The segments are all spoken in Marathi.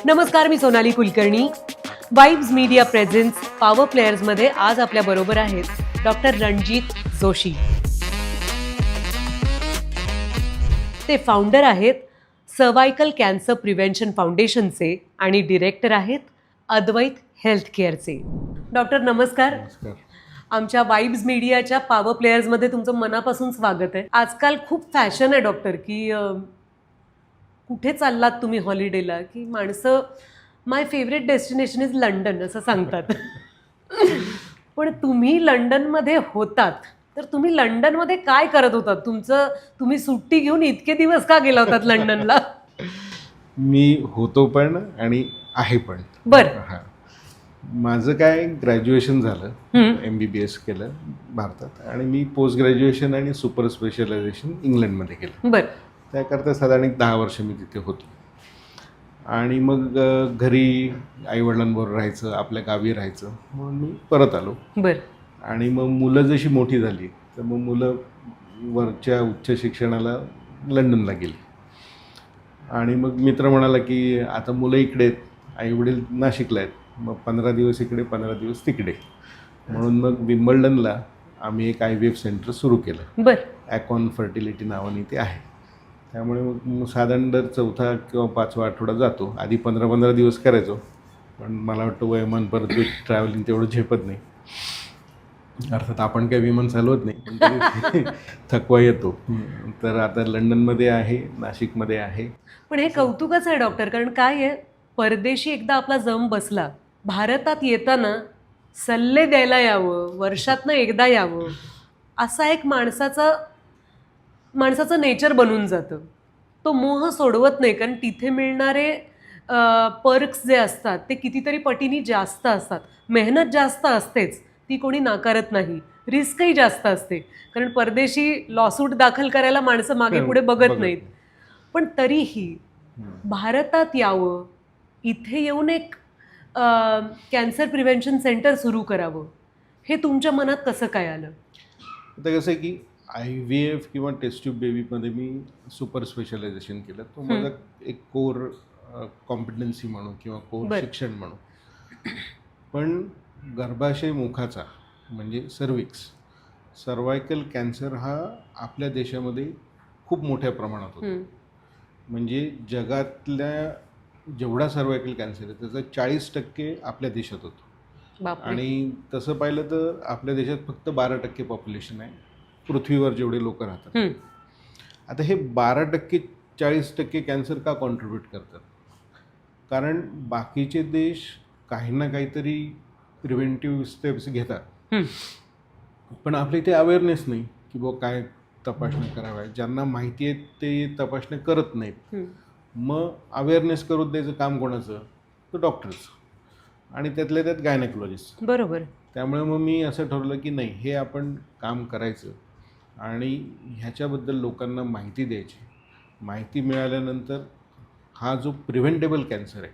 नमस्कार, मी Sonali Kulkarni. Vibes media presents power प्लेयर्समध्ये आज आपल्या बरोबर आहेत डॉक्टर रणजित जोशी. ते फाउंडर आहेत सर्वायकल कॅन्सर प्रिव्हेन्शन फाउंडेशनचे आणि डिरेक्टर आहेत अद्वैत हेल्थ केअरचे. डॉक्टर नमस्कार. आमच्या वाइब्स मीडियाच्या पॉवर प्लेयर्समध्ये तुमचं मनापासून स्वागत आहे. आजकाल खूप फॅशन आहे डॉक्टर की कुठे चाललात तुम्ही हॉलिडेला की माणसं माय फेवरेट डेस्टिनेशन इज लंडन असं सांगतात. पण तुम्ही लंडनमध्ये होतात तर तुम्ही लंडनमध्ये काय करत होतात? तुम्ही सुट्टी घेऊन इतके दिवस का गेला होतात लंडनला? मी होतो पण आणि आहे पण. बरं. हां, माझं काय ग्रॅज्युएशन झालं, MBBS केलं भारतात आणि मी पोस्ट ग्रॅज्युएशन आणि सुपर स्पेशलायझेशन इंग्लंडमध्ये केलं. बरं. त्याकरता साधारण 10 वर्ष मी तिथे होतो आणि मग घरी आईवडिलांबरोबर राहायचं, आपल्या गावी राहायचं म्हणून मी परत आलो. बरं. आणि मग मुलं जशी मोठी झाली तर मग मुलं वरच्या उच्च शिक्षणाला लंडनला गेली आणि मग मित्र म्हणाला की आता मुलं इकडे आहेत, आईवडील नाशिकला आहेत, मग 15 दिवस इकडे 15 दिवस तिकडे. म्हणून मग विम्बल्डनला आम्ही एक IVF सेंटर सुरू केलं. बरं. ॲकॉन फर्टिलिटी नावाने ते आहे. त्यामुळे मग साधारण दर 4था किंवा 5वा आठवडा जातो. आधी 15-15 दिवस करायचो, पण मला वाटतं वयोमान परत ट्रॅव्हलिंग तेवढं झेपत नाही. अर्थात आपण काही विमान चालवत नाही, पण तरी थकवा येतो. तर आता लंडनमध्ये आहे, नाशिकमध्ये आहे. पण हे कौतुकच आहे डॉक्टर, कारण काय आहे, परदेशी एकदा आपला जम बसला, भारतात येताना सल्ले द्यायला यावं, वर्षातनं एकदा यावं, असा एक माणसाचं नेचर बनून जातं. तो मोह सोडवत नाही, कारण तिथे मिळणारे पर्क्स जे असतात ते कितीतरी पटीने जास्त असतात. मेहनत जास्त असतेच, ती कोणी नाकारत नाही. रिस्कही जास्त असते, कारण परदेशी लॉसूट दाखल करायला माणसं मागे पुढे बघत नाहीत. पण तरीही भारतात यावं, इथे येऊन एक कॅन्सर प्रिव्हेन्शन सेंटर सुरू करावं, हे तुमच्या मनात कसं काय आलं? आता कसं आहे की IVF किंवा टेस्ट ट्यूब बेबीमध्ये मी सुपर स्पेशलायझेशन केलं. तो माझा एक कोर कॉम्पिटन्सी म्हणू किंवा कोर शिक्षण म्हणू. पण गर्भाशय मुखाचा म्हणजे सर्वायकल कॅन्सर हा आपल्या देशामध्ये खूप मोठ्या प्रमाणात होतो. म्हणजे जगातल्या जेवढा सर्वायकल कॅन्सर आहे त्याचा 40% आपल्या देशात होतो. आणि तसं पाहिलं तर आपल्या देशात फक्त 12% पॉप्युलेशन आहे पृथ्वीवर जेवढे लोक राहतात. आता हे 12% 40% कॅन्सर का कॉन्ट्रीब्यूट करतात? कारण बाकीचे देश काही ना काहीतरी प्रिव्हेंटिव्ह स्टेप्स घेतात, पण आपल्या इथे अवेअरनेस नाही की बुवा काय तपासण्या कराव्या. ज्यांना माहिती आहे ते तपासण्या करत नाहीत. मग अवेअरनेस करून द्यायचं काम कोणाचं? तर डॉक्टर्स आणि त्यातल्या त्यात गायनेकोलॉजिस्ट. बरोबर. त्यामुळे मग मी असं ठरवलं की नाही, हे आपण काम करायचं आणि ह्याच्याबद्दल लोकांना माहिती द्यायची. माहिती मिळाल्यानंतर हा जो प्रिव्हेंटेबल कॅन्सर आहे,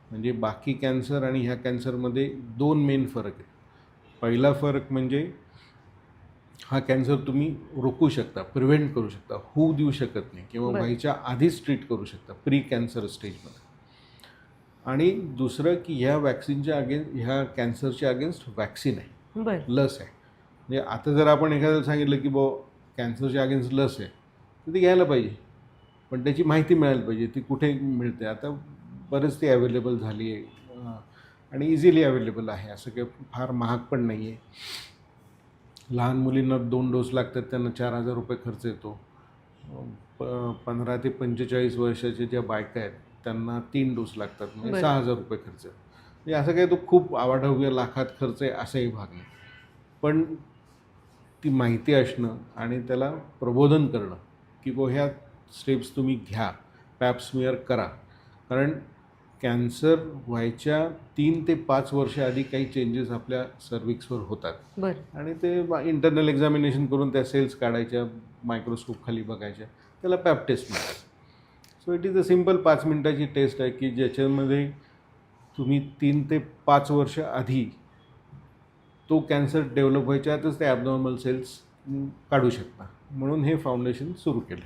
म्हणजे बाकी कॅन्सर आणि ह्या कॅन्सरमध्ये 2 मेन फरक आहेत. पहिला फरक म्हणजे हा कॅन्सर तुम्ही रोखू शकता, प्रिव्हेंट करू शकता, होऊ देऊ शकत नाही किंवा व्हायच्या आधीच ट्रीट करू शकता प्री कॅन्सर स्टेजमध्ये. आणि दुसरं की ह्या कॅन्सरच्या अगेन्स्ट वॅक्सिन आहे, लस आहे. म्हणजे आता जर आपण एखाद्याला सांगितलं की कॅन्सरच्या अगेन्स्ट लस आहे तर ती घ्यायला पाहिजे, पण त्याची माहिती मिळायला पाहिजे ती कुठे मिळते. आता बरेच ती अवेलेबल झाली आहे आणि इझिली अवेलेबल आहे, असं काही फार महाग पण नाही आहे. लहान मुलींना 2 डोस लागतात, त्यांना 4,000 रुपये खर्च येतो. 15 ते 45 वर्षाच्या ज्या बायका आहेत त्यांना 3 डोस लागतात, म्हणजे 6,000 रुपये खर्च. म्हणजे असं काही तो खूप आवाढव्य लाखात खर्च आहे असाही भाग नाही. पण ती माहिती असणं आणि त्याला प्रबोधन करणं की ह्या स्टेप्स तुम्ही घ्या, पॅप स्मिअर करा. कारण कॅन्सर व्हायच्या 3 ते 5 वर्ष आधी काही चेंजेस आपल्या सर्विक्सवर होतात आणि ते इंटरनल एक्झामिनेशन करून त्या सेल्स काढायच्या, मायक्रोस्कोप खाली बघायच्या, त्याला पॅप टेस्ट मिळायचं. So it is a simple 5 मिनिटाची टेस्ट आहे की ज्याच्यामध्ये तुम्ही 3 ते 5 वर्ष आधी तो कॅन्सर डेव्हलप व्हायच्या आतच ते ॲबनॉर्मल सेल्स काढू शकता. म्हणून हे फाउंडेशन सुरू केलं.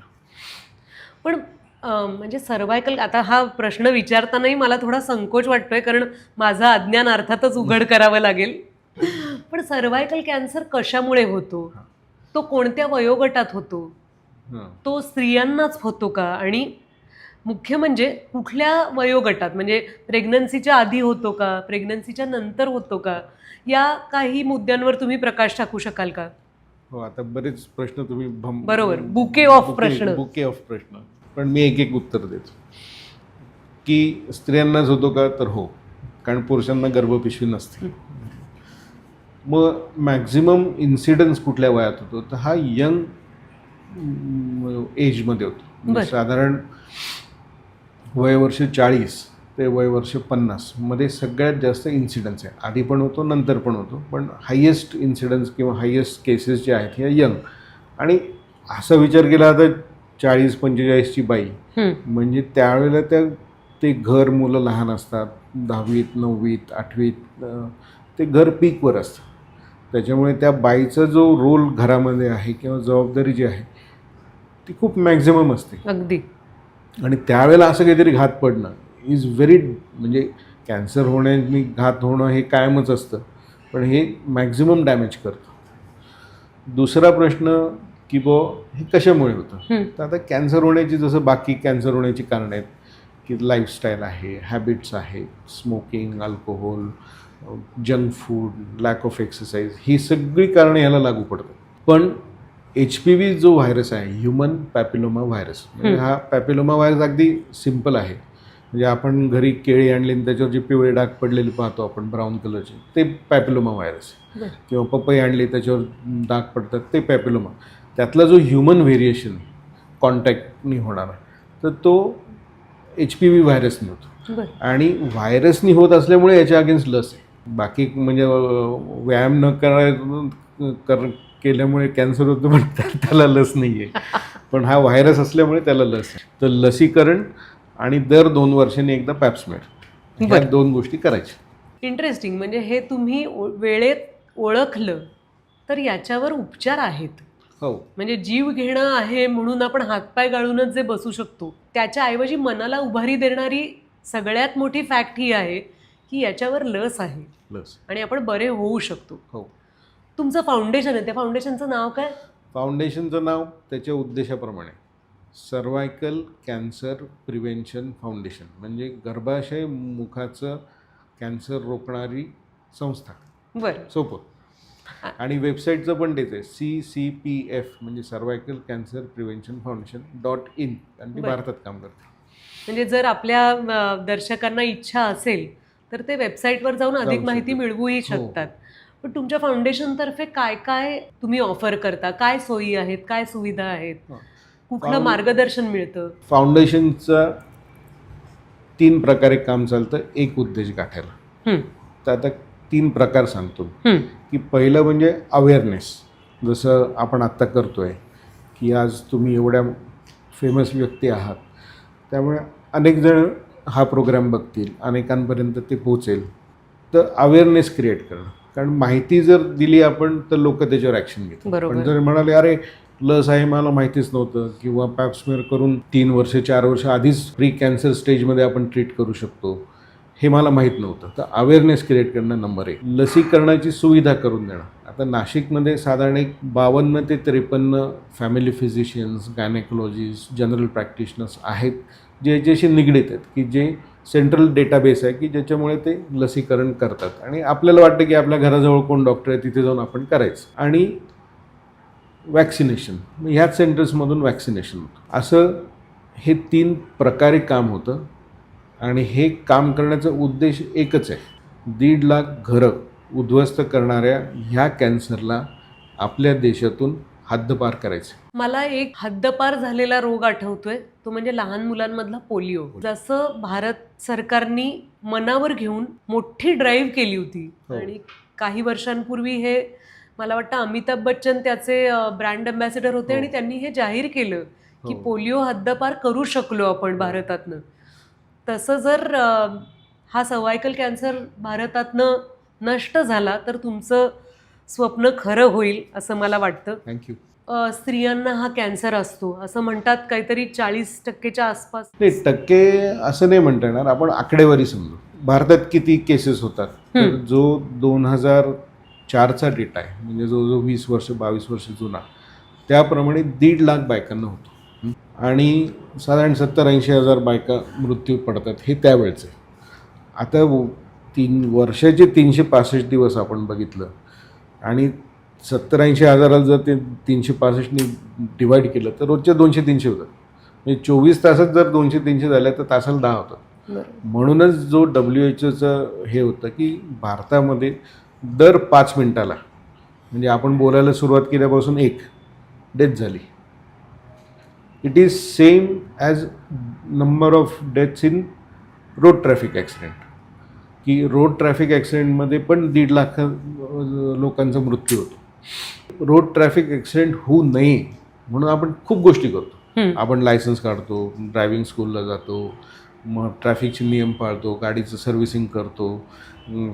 पण म्हणजे सर्वायकल, आता हा प्रश्न विचारतानाही मला थोडा संकोच वाटतोय, कारण माझं अज्ञान अर्थातच उघड करावं लागेल. पण सर्वायकल कॅन्सर कशामुळे होतो, तो कोणत्या वयोगटात होतो, तो स्त्रियांनाच होतो का, आणि मुख्य म्हणजे कुठल्या वयोगटात, म्हणजे प्रेग्नन्सीच्या आधी होतो का, प्रेग्नन्सीच्या नंतर होतो का, या काही मुद्द्यांवर तुम्ही प्रकाश टाकू शकाल का? हो, आता बरेच प्रश्न तुम्ही बरोबर, बुके ऑफ प्रश्न. बुके ऑफ प्रश्न. पण मी एक उत्तर देतो की स्त्रियांनाच होतो का, तर हो, कारण पुरुषांना गर्भपिशवी नसते. मग मॅक्झिमम इन्सिडन्स कुठल्या वयात होतो, तर हा यंग एजमध्ये होतो. म्हणजे साधारण वयवर्ष 40 ते वयवर्ष 50 मध्ये सगळ्यात जास्त इन्सिडन्स आहे. आधी पण होतो, नंतर पण होतो, पण हायेस्ट इन्सिडन्स किंवा हायेस्ट केसेस जे आहेत ह्या यंग. आणि असा विचार केला तर 40-45ची बाई म्हणजे त्यावेळेला ते घर, मुलं लहान असतात, 10वीत 9वीत 8वीत, ते घर पीकवर असतं. त्याच्यामुळे त्या बाईचा जो रोल घरामध्ये आहे किंवा जबाबदारी जी आहे ती खूप मॅक्झिमम असते. अगदी. आणि त्यावेळेला असं काहीतरी घात पडणं इज व्हेरी, म्हणजे कॅन्सर होण्याने घात होणं हे कायमच असतं, पण हे मॅक्झिमम डॅमेज करतं. दुसरा प्रश्न की हे कशामुळे होतं, तर आता कॅन्सर होण्याची जसं बाकी कॅन्सर होण्याची कारणं आहेत की लाईफस्टाईल आहे, हॅबिट्स आहेत, smoking, alcohol, junk food, lack of exercise, ही सगळी कारणं ह्याला लागू पडतात. पण HPV जो व्हायरस आहे, ह्युमन पॅपिलोमा व्हायरस, म्हणजे हा पॅपिलोमा व्हायरस अगदी सिम्पल आहे. म्हणजे आपण घरी केळी आणली आणि त्याच्यावर जे पिवळे डाग पडलेले पाहतो आपण ब्राऊन कलरचे, ते पॅपिलोमा व्हायरस. किंवा पपई आणली त्याच्यावर डाग पडतात, ते पॅपिलोमा. त्यातला जो ह्युमन व्हेरिएशन कॉन्टॅक्टनी होणारा, तर तो HPV व्हायरसनी होतो. आणि व्हायरसनी होत असल्यामुळे याच्या अगेन्स्ट लस आहे. बाकी म्हणजे व्यायाम न केल्यामुळे कॅन्सर होतं, पण त्याला लस नाही आहे. पण हा व्हायरस असल्यामुळे त्याला लस आहे. तर लसीकरण आणि दर 2 वर्षांनी एकदा पॅप्समेर, ह्या 2 गोष्टी करायच्या. इंटरेस्टिंग. म्हणजे हे तुम्ही वेळेत ओळखलं तर याच्यावर उपचार आहेत. हो, म्हणजे जीव घेणं आहे म्हणून आपण हातपाय गाळूनच जे बसू शकतो, त्याच्याऐवजी मनाला उभारी देणारी सगळ्यात मोठी फॅक्ट ही आहे की याच्यावर लस आहे, लस, आणि आपण बरे होऊ शकतो. हो. तुमचं फाउंडेशन आहे, त्या फाउंडेशनचं नाव काय? फाउंडेशनचं नाव त्याच्या उद्देशाप्रमाणे सर्वायकल कॅन्सर प्रिव्हेन्शन फाउंडेशन, म्हणजे गर्भाशय मुखाचं कॅन्सर रोखणारी संस्था. बरं. सोपं. आणि वेबसाईटचं पण तेच आहे, CCPF, म्हणजे सर्वायकल कॅन्सर प्रिव्हेन्शन फाउंडेशन.in, आणि ती भारतात काम करते. म्हणजे जर आपल्या दर्शकांना इच्छा असेल तर ते वेबसाईटवर जाऊन अधिक माहिती मिळवूही शकतात. पण तुमच्या फाउंडेशनतर्फे काय काय तुम्ही ऑफर करता, काय सोयी आहेत, काय सुविधा आहेत, कुठलं मार्गदर्शन मिळतं? फाउंडेशनचं 3 प्रकारे काम चालतं एक उद्देश गाठायला. तर आता 3 प्रकार सांगतो की पहिलं म्हणजे अवेअरनेस, जसं आपण आत्ता करतोय की आज तुम्ही एवढ्या फेमस व्यक्ती आहात, त्यामुळे अनेक जण हा प्रोग्राम बघतील, अनेकांपर्यंत ते पोहोचेल. तर अवेअरनेस क्रिएट करणं, कारण माहिती जर दिली आपण तर लोक त्याच्यावर ॲक्शन घेतात. पण जर म्हणाले अरे लस आहे मला माहितीच नव्हतं, किंवा पॅप्समेअर करून 3 वर्ष 4 वर्ष आधीच प्री कॅन्सर स्टेजमध्ये आपण ट्रीट करू शकतो, हे मला माहीत नव्हतं, तर अवेअरनेस क्रिएट करणं नंबर 1. लसीकरणाची सुविधा करून देणं. आता नाशिकमध्ये साधारण एक 52 ते 53 family physicians, gynaecologist, general practitioners आहेत जे याच्याशी निगडीत आहेत, की जे सेंट्रल डेटाबेस आहे की ज्याच्यामुळे ते लसीकरण करतात. आणि आपल्याला वाटतं की आपल्या घराजवळ कोण डॉक्टर आहे तिथे जाऊन आपण करायचं. आणि वॅक्सिनेशन, ह्याच सेंटर्समधून वॅक्सिनेशन होतं. असं हे 3 प्रकारे काम होतं. आणि हे काम करण्याचा उद्देश एकच आहे, 1.5 लाख घरं उद्ध्वस्त करणाऱ्या ह्या कॅन्सरला आपल्या देशातून हद्दपार करायचं. मला एक हद्दपार झालेला रोग आठवतोय, तो म्हणजे लहान मुलांमधला पोलिओ. जसं भारत सरकारनी मनावर घेऊन मोठी ड्राईव्ह केली होती, आणि काही वर्षांपूर्वी हे मला वाटतं अमिताभ बच्चन त्याचे ब्रँड अँबॅसेडर होते, आणि त्यांनी हे जाहीर केलं की पोलिओ हद्दपार करू शकलो आपण भारतातनं. तसं जर हा सर्वायकल कॅन्सर भारतातनं नष्ट झाला तर तुमचं स्वप्न खरं होईल असं मला वाटतं. थँक्यू. स्त्रियांना हा कॅन्सर असतो असं म्हणतात, काहीतरी 40%च्या आसपास. नाही, टक्के असं नाही म्हणता येणार, आपण आकडेवारी समजू. भारतात किती केसेस होतात, तर जो 2004चा डेटा आहे, म्हणजे जो 20 वर्ष 22 वर्ष जुना, त्याप्रमाणे 1.5 लाख बायकांना होतो आणि साधारण 70-80 हजार बायका मृत्यू पडतात, हे त्यावेळचं आहे. आता वर्षाचे 365 दिवस आपण बघितलं आणि 70-80 हजाराला जर ते 365नी डिवाईड केलं तर रोजच्या 200-300 होतात. म्हणजे 24 तासात जर 200-300 झाल्या तर तासाला 10 होतात. म्हणूनच जो WHO हे होतं की भारतामध्ये दर 5 मिनिटाला, म्हणजे आपण बोलायला सुरुवात केल्यापासून एक डेथ झाली. It is same as number of deaths in road traffic accident, की रोड ट्रॅफिक ॲक्सिडेंटमध्ये पण 1.5 लाख लोकांचा मृत्यू होतो. रोड ट्रॅफिक ॲक्सिडेंट होऊ नये म्हणून आपण खूप गोष्टी करतो. आपण लायसन्स काढतो, ड्रायव्हिंग स्कूलला जातो, मग ट्रॅफिकचे नियम पाळतो, गाडीचं सर्व्हिसिंग करतो,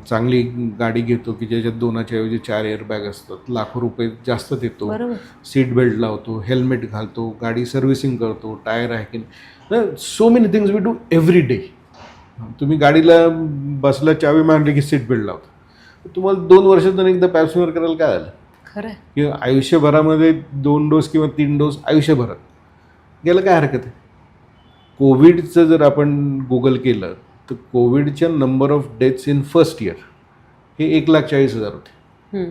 चांगली गाडी घेतो की ज्याच्यात 2च्या ऐवजी 4 एअरबॅग असतात, लाखो रुपये जास्त देतो, सीट बेल्ट लावतो, हेल्मेट घालतो, गाडी सर्व्हिसिंग करतो, टायर आहे की नाही, so many things we do every day. तुम्ही गाडीला बसला चावी मारली की सीट बेल्ट लावता. तुम्हाला 2 वर्षातून एकदा पॅप्समेअर करायला काय झालं? खरं किंवा आयुष्यभरामध्ये 2 डोस किंवा 3 डोस आयुष्यभरात गेलं, काय हरकत आहे? कोविडचं जर आपण गुगल केलं तर कोविडच्या number of deaths in first year हे 1,40,000 होते.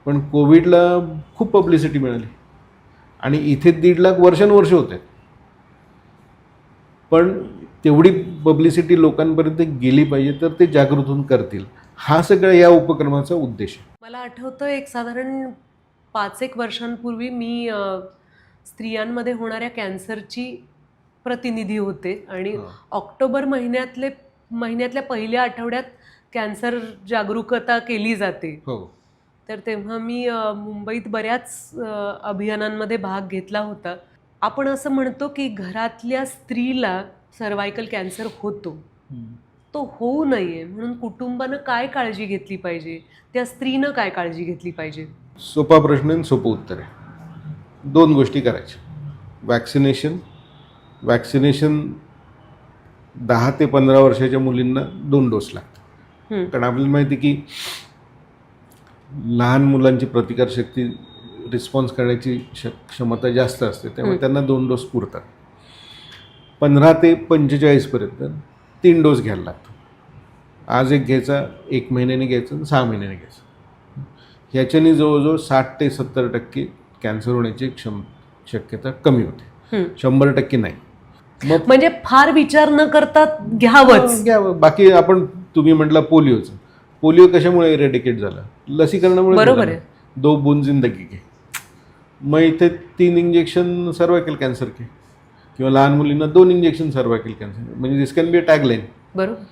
पण कोविडला खूप पब्लिसिटी मिळाली आणि इथे 1.5 लाख वर्षानुवर्ष होते. पण तेवढी पब्लिसिटी लोकांपर्यंत गेली पाहिजे तर ते जागृत होऊन करतील. हा सगळा या उपक्रमाचा उद्देश आहे. मला आठवतं एक साधारण 5-1 वर्षांपूर्वी मी स्त्रियांमध्ये होणाऱ्या कॅन्सरची प्रतिनिधी होते आणि ऑक्टोबर महिन्यातल्या पहिल्या आठवड्यात कॅन्सर जागरूकता केली जाते. तर तेव्हा मी मुंबईत बऱ्याच अभियानांमध्ये भाग घेतला होता. आपण असं म्हणतो की घरातल्या स्त्रीला सर्व्हायकल कॅन्सर होतो, तो होऊ नये म्हणून कुटुंबानं काय काळजी घेतली पाहिजे, त्या स्त्रीनं काय काळजी घेतली पाहिजे? सोपा प्रश्न आणि सोपं उत्तर आहे. 2 गोष्टी करायच्या. वॅक्सिनेशन 10 ते 15 वर्षाच्या मुलींना 2 डोस लागतात. कारण आपल्याला माहिती की लहान मुलांची प्रतिकारशक्ती रिस्पॉन्स करण्याची क्षमता जास्त असते, त्यामुळे त्यांना 2 डोस पुरतात. 15 ते 45 पर्यंत 3 डोस घ्यायला लागतो. आज एक घ्यायचा, 1 महिन्याने घ्यायचा, 6 महिन्याने घ्यायचं. ह्याच्याने जवळजवळ 60 ते 70% कॅन्सर होण्याची शक्यता कमी होते. 100% नाही. मग म्हणजे फार विचार न करता घ्यावं. बाकी आपण तुम्ही म्हटलं पोलिओ कशामुळे इरेडिकेट झाला? लसीकरणामुळे. बरोबर आहे. 2 बूंद जिंदगी के. मग इथे 3 इंजेक्शन सर्वायकल कॅन्सर के, किंवा लहान मुलींना 2 इंजेक्शन सर्वायकल कॅन्सर, म्हणजे दिस कॅन बी अ टॅगलाईन. बरोबर.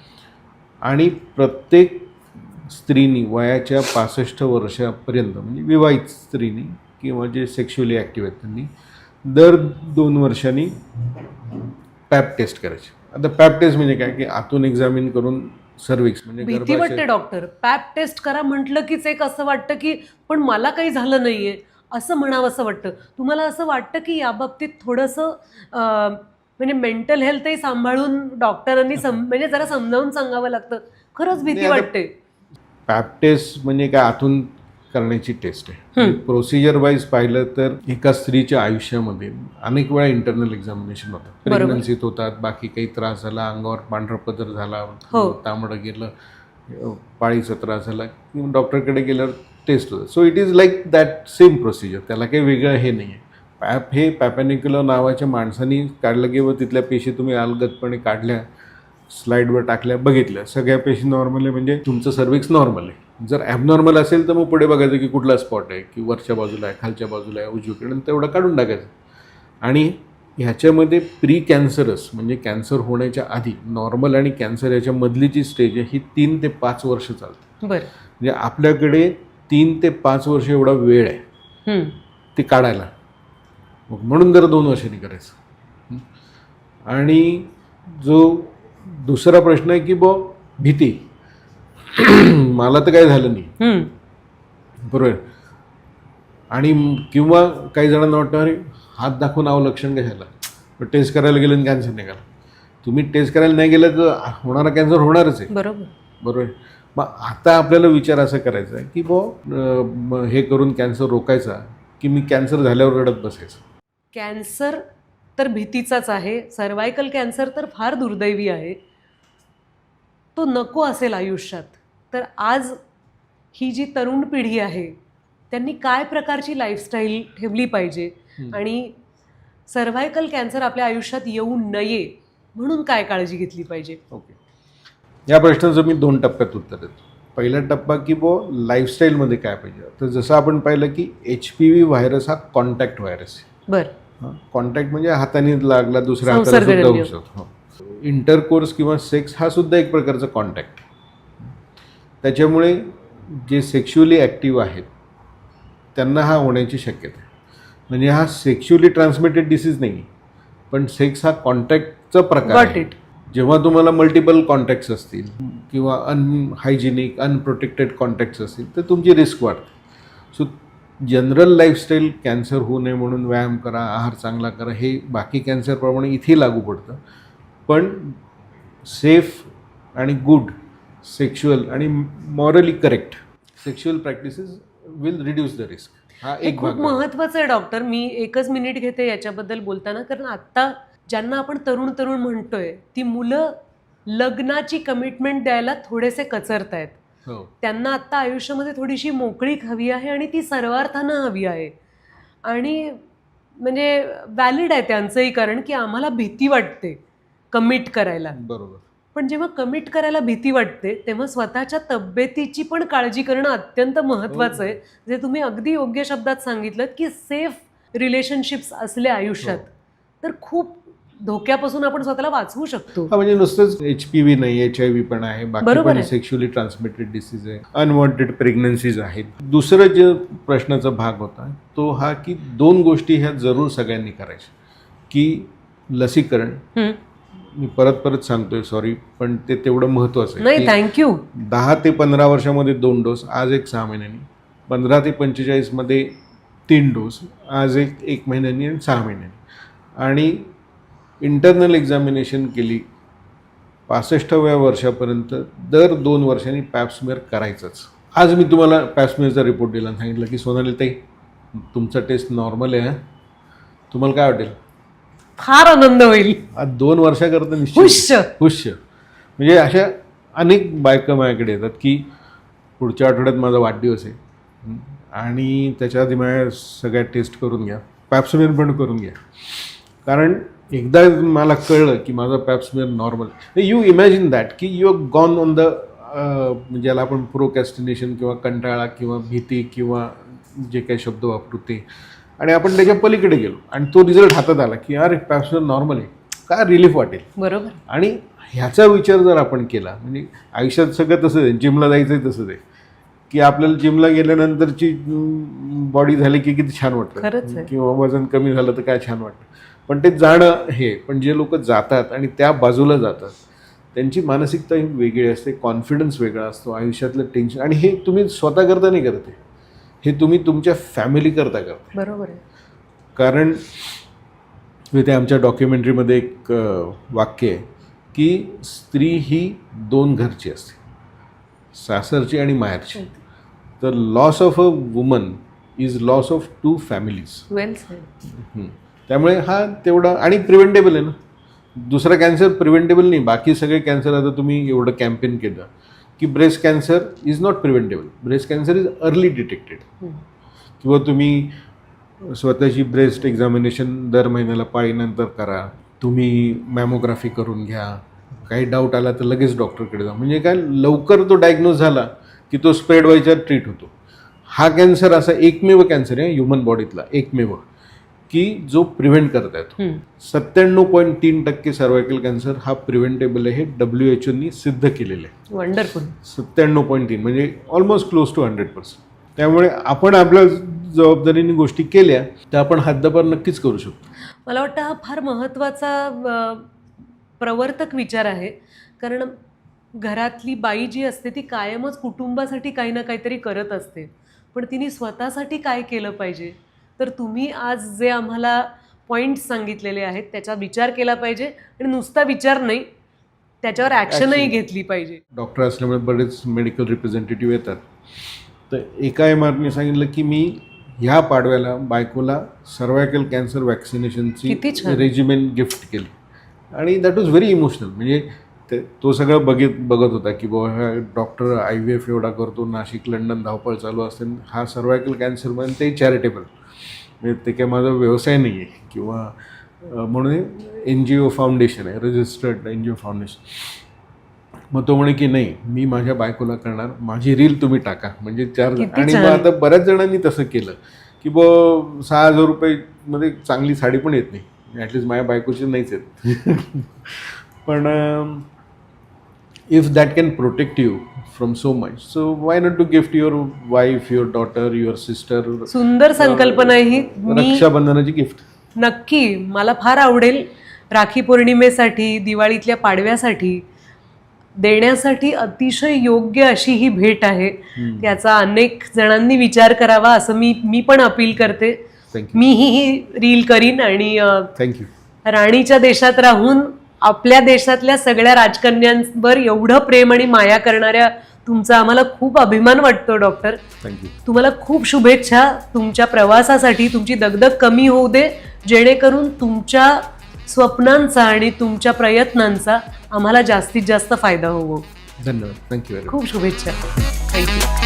आणि प्रत्येक स्त्रीनी वयाच्या 65 वर्षापर्यंत, म्हणजे विवाहित स्त्रीनी किंवा जे सेक्शुअली ॲक्टिव्ह आहेत त्यांनी दर 2 वर्षांनी पॅप टेस्ट करायची. आता पॅप टेस्ट म्हणजे काय, की आतून एक्झामिन करून सर्विक्स म्हणजे भीती वाटते डॉक्टर. पॅप टेस्ट करा म्हटलं कीच एक असं वाटतं की पण मला काही झालं नाहीये असं म्हणावं असं वाटतं. तुम्हाला असं वाटतं की याबाबतीत थोडंसं म्हणजे मेंटल हेल्थही सांभाळून डॉक्टरांनी म्हणजे जरा समजावून सांगावं लागतं? खरंच भीती वाटते. पॅप टेस्ट म्हणजे काय, आतून करण्याची टेस्ट आहे. प्रोसिजर वाईज पाहिलं तर एका स्त्रीच्या आयुष्यामध्ये अनेक वेळा इंटरनल एक्झामिनेशन होतात. प्रेग्नन्सीत होतात, बाकी काही त्रास झाला, अंगावर पांढरा पदर झाला, तांबडं गेलं, पाळीचा त्रास झाला, डॉक्टरकडे गेल्यावर टेस्ट होतं. So it is like that same procedure. त्याला काही वेगळं हे नाही आहे. पॅप हे पॅपॅनिक्युलर नावाच्या माणसांनी काढलं किंवा तिथल्या पेशी तुम्ही अलगदपणे काढल्या, स्लाईडवर टाकल्या, बघितल्या, सगळ्या पेशी नॉर्मल आहे म्हणजे तुमचं सर्विक्स नॉर्मल आहे. जर ॲबनॉर्मल असेल तर मग पुढे बघायचं की कुठला स्पॉट आहे, की वरच्या बाजूला आहे, खालच्या बाजूला आहे, उजवीकडे, तेवढं काढून टाकायचं. आणि ह्याच्यामध्ये प्री कॅन्सरस म्हणजे कॅन्सर होण्याच्या आधी नॉर्मल आणि कॅन्सर याच्या मधली जी स्टेज आहे ही 3 ते 5 वर्ष चालते. म्हणजे आपल्याकडे 3 ते 5 वर्ष एवढा वेळ आहे ते काढायला. मग म्हणून जर 2 वर्षांनी करायचं. आणि जो दुसरा प्रश्न आहे की भीती, मला तर काय झालं नाही, बरोबर. आणि किंवा काही जणांना वाटतं अरे हात दाखवून अवलक्षण कशाला, पण टेस्ट करायला गेलं आणि कॅन्सर निघाला. तुम्ही टेस्ट करायला नाही गेलं तर होणारा कॅन्सर होणारच आहे. बरोबर. मग आता आपल्याला विचार असा करायचा आहे की हे करून कॅन्सर रोखायचा की मी कॅन्सर झाल्यावर रडत बसायचं. कॅन्सर तर भीतीचाच आहे, सर्वायकल कॅन्सर तर फार दुर्दैवी आहे, तो नको असेल आयुष्यात. तर आज ही जी तरुण पिढी आहे त्यांनी काय प्रकारची लाईफस्टाईल ठेवली पाहिजे आणि सर्व्हायकल कॅन्सर आपल्या आयुष्यात येऊ नये म्हणून काय काळजी घेतली पाहिजे? ओके, या प्रश्नाचं मी 2 टप्प्यात उत्तर देतो. पहिला टप्पा की लाईफस्टाईलमध्ये काय पाहिजे. तर जसं आपण पाहिलं की HPV व्हायरस हा कॉन्टॅक्ट व्हायरस आहे. बरं. कॉन्टॅक्ट म्हणजे हाताने लागला दुसऱ्या हाताला सुद्धा होऊ शकतो. इंटरकोर्स किंवा सेक्स हा सुद्धा एक प्रकारचा कॉन्टॅक्ट. त्याच्यामुळे जे सेक्शुअली ॲक्टिव्ह आहेत त्यांना हा होण्याची शक्यता आहे. म्हणजे हा सेक्शुअली ट्रान्समिटेड डिसीज नाही, पण सेक्स हा कॉन्टॅक्टचा प्रकार आहे. जेव्हा तुम्हाला मल्टिपल कॉन्टॅक्ट्स असतील किंवा अनहायजेनिक अनप्रोटेक्टेड कॉन्टॅक्ट्स असतील तर तुमची रिस्क वाढते. सो जनरल लाईफस्टाईल कॅन्सर होऊ नये म्हणून व्यायाम करा, आहार चांगला करा, हे बाकी कॅन्सरप्रमाणे इथे लागू पडतं. पण सेफ आणि गुड सेक्शुअल आणि morally correct sexual practices will reduce the risk. हा एक खूप महत्त्वाचं आहे डॉक्टर. मी एकच मिनिट घेते याच्याबद्दल बोलताना, कारण आत्ता ज्यांना आपण तरुण म्हणतोय ती मुलं लग्नाची कमिटमेंट द्यायला थोडेसे कचरत आहेत. त्यांना आत्ता आयुष्यामध्ये थोडीशी मोकळीक हवी आहे आणि ती सर्वार्थानं हवी आहे. आणि म्हणजे व्हॅलिड आहे त्यांचंही, कारण की आम्हाला भीती वाटते कमिट करायला. बरोबर. पण जेव्हा कमिट करायला भीती वाटते तेव्हा स्वतःच्या तब्येतीची पण काळजी करणं अत्यंत महत्त्वाचं आहे. जे तुम्ही अगदी योग्य शब्दात सांगितलं की सेफ रिलेशनशिप्स असल्या आयुष्यात तर खूप धोक्यापासून आपण स्वतःला वाचवू शकतो. म्हणजे नुसतंच HPV नाही, HIV पण आहे, बाकी पण सेक्शुअली ट्रान्समिटेड डिसीज आहे, अनवॉन्टेड प्रेग्नन्सीज आहेत. दुसरं जे प्रश्नाचा भाग होता तो हा की 2 गोष्टी ह्या जरूर सगळ्यांनी करायच्या. की लसीकरण, मी परत सांगतोय सॉरी, पण ते तेवढं महत्त्वाचं आहे. थँक्यू. 10 ते 15 वर्षामध्ये 2 डोस, आज एक 6 महिन्यांनी. 15 ते 45 मध्ये 3 डोस, आज एक महिन्यांनी आणि 6 महिन्यांनी. आणि इंटरनल एक्झामिनेशन केली 65व्या वर्षापर्यंत दर 2 वर्षांनी पॅप्समेअर करायचंच. आज मी तुम्हाला पॅप्समेअरचा रिपोर्ट दिला आणि सांगितलं की सोनाली ताई तुमचा टेस्ट नॉर्मल आहे, तुम्हाला काय वाटेल? फार आनंद होईल. आज 2 वर्षाकरता निश्चित खुश. म्हणजे अशा अनेक बायका माझ्याकडे येतात की पुढच्या आठवड्यात माझा वाढदिवस आहे आणि त्याच्या आधी माझ्या सगळ्या टेस्ट करून घ्या, पॅप्समेअर पण करून घ्या. कारण एकदा मला कळलं की माझा पॅप्समेअर नॉर्मल. यू इमॅजिन दॅट की you have gone on the ज्याला आपण प्रोकॅस्टिनेशन किंवा कंटाळा किंवा भीती किंवा जे काही शब्द वापरू ते, आणि आपण त्याच्या पलीकडे गेलो आणि तो रिझल्ट हातात आला की अरे पॅप्समेअर नॉर्मल आहे, काय रिलीफ वाटेल. बरोबर. आणि ह्याचा विचार जर आपण केला, म्हणजे आयुष्यात सगळं तसंच आहे, जिमला जायचं आहे तसंच आहे की आपल्याला जिमला गेल्यानंतरची बॉडी झाली की किती छान वाटतं, किंवा वजन कमी झालं तर काय छान वाटतं. पण ते जाणं हे, पण जे लोक जातात आणि त्या बाजूला जातात त्यांची मानसिकता ही वेगळी असते, कॉन्फिडन्स वेगळा असतो, आयुष्यातलं टेन्शन. आणि हे तुम्ही स्वतः करता नाही करते, हे तुम्ही तुमच्या फॅमिली करता. बरोबर आहे. कारण ते आमच्या डॉक्युमेंटरीमध्ये एक वाक्य आहे की स्त्री ही 2 घरची असते, सासरची आणि माहेरची. तर loss of a woman is loss of 2 families. Well sed. त्यामुळे हा तेवढा, आणि प्रिव्हेंटेबल आहे ना. दुसरा कॅन्सर प्रिव्हेंटेबल नाही, बाकी सगळे कॅन्सर. आता तुम्ही एवढं कॅम्पेन केलं की breast cancer is not preventable, breast cancer is early detected. किंवा तुम्ही स्वतःची ब्रेस्ट एक्झामिनेशन दर महिन्याला पाळीनंतर करा, तुम्ही मॅमोग्राफी करून घ्या, काही डाऊट आला तर लगेच डॉक्टरकडे जा. म्हणजे काय, लवकर तो डायग्नोज झाला की तो स्प्रेड व्हायचा ट्रीट होतो. हा कॅन्सर असा एकमेव कॅन्सर आहे ह्युमन बॉडीतला, एकमेव की जो प्रिव्हेंट करता येतो. 97.3% सर्वायकल कॅन्सर हा प्रिव्हेंटेबल आहे, हे WHO सिद्ध केलेलं आहे. वंडरफुल. 97.3 म्हणजे ऑलमोस्ट क्लोज टू 100%. त्यामुळे आपण आपल्या जबाबदारीने गोष्टी केल्या तर आपण हातभार नक्कीच करू शकतो. मला वाटतं हा फार महत्त्वाचा प्रवर्तक विचार आहे, कारण घरातली बाई जी असते ती कायमच कुटुंबासाठी काही ना काहीतरी करत असते. पण तिने स्वतःसाठी काय केलं पाहिजे. तर तुम्ही आज जे आम्हाला पॉईंट्स सांगितलेले आहेत त्याचा विचार केला पाहिजे आणि नुसता विचार नाही, त्याच्यावर ॲक्शनही घेतली पाहिजे. डॉक्टर असल्यामुळे बरेच मेडिकल रिप्रेझेंटेटिव्ह येतात. तर एका एमआरने सांगितलं की मी ह्या पाडव्याला बायकोला सर्वायकल कॅन्सर किती वॅक्सिनेशनची छान. रेजिमेन गिफ्ट केली आणि दॅट वॉज व्हेरी इमोशनल. म्हणजे तो सगळं बघत होता की बाबा हा डॉक्टर IVF एवढा करतो, नाशिक लंडन धावपळ चालू असते, हा सर्वायकल कॅन्सरमध्ये ते चॅरिटेबल, म्हणजे ते काय माझा व्यवसाय नाही आहे किंवा म्हणून NGO फाउंडेशन आहे, रजिस्टर्ड NGO फाउंडेशन. मग तो म्हणे की नाही मी माझ्या बायकोला करणार, माझी रील तुम्ही टाका. म्हणजे 4 किती आणि छान. मग आता बऱ्याच जणांनी तसं केलं की ब 6,000 रुपयेमध्ये चांगली साडी पण येत नाही, ॲटलिस्ट माझ्या बायकोची नाहीच येत. पण if that can protect you from so much, so why not to gift your wife, your daughter, your sister. सुंदर संकल्पना आहे ही. मी रक्षाबंधनाची गिफ्ट नक्की, मला फार आवडेल राखी पौर्णिमेसाठी, दिवाळीतल्या पाडव्यासाठी देण्यासाठी अतिशय योग्य अशी ही भेट आहे. त्याचा अनेक जणांनी विचार करावा असं मी पण अपील करते. थँक्यू. मीही ही रील करीन आणि थँक्यू. राणीच्या देशात राहून आपल्या देशातल्या सगळ्या राजकन्यांवर एवढं प्रेम आणि माया करणाऱ्या तुमचा आम्हाला खूप अभिमान वाटतो डॉक्टर. थँक्यू. तुम्हाला खूप शुभेच्छा तुमच्या प्रवासासाठी. तुमची दगदग कमी होऊ दे, जेणेकरून तुमच्या स्वप्नांचा आणि तुमच्या प्रयत्नांचा आम्हाला जास्तीत जास्त फायदा होवो. धन्यवाद. थँक्यू. खूप शुभेच्छा. थँक्यू.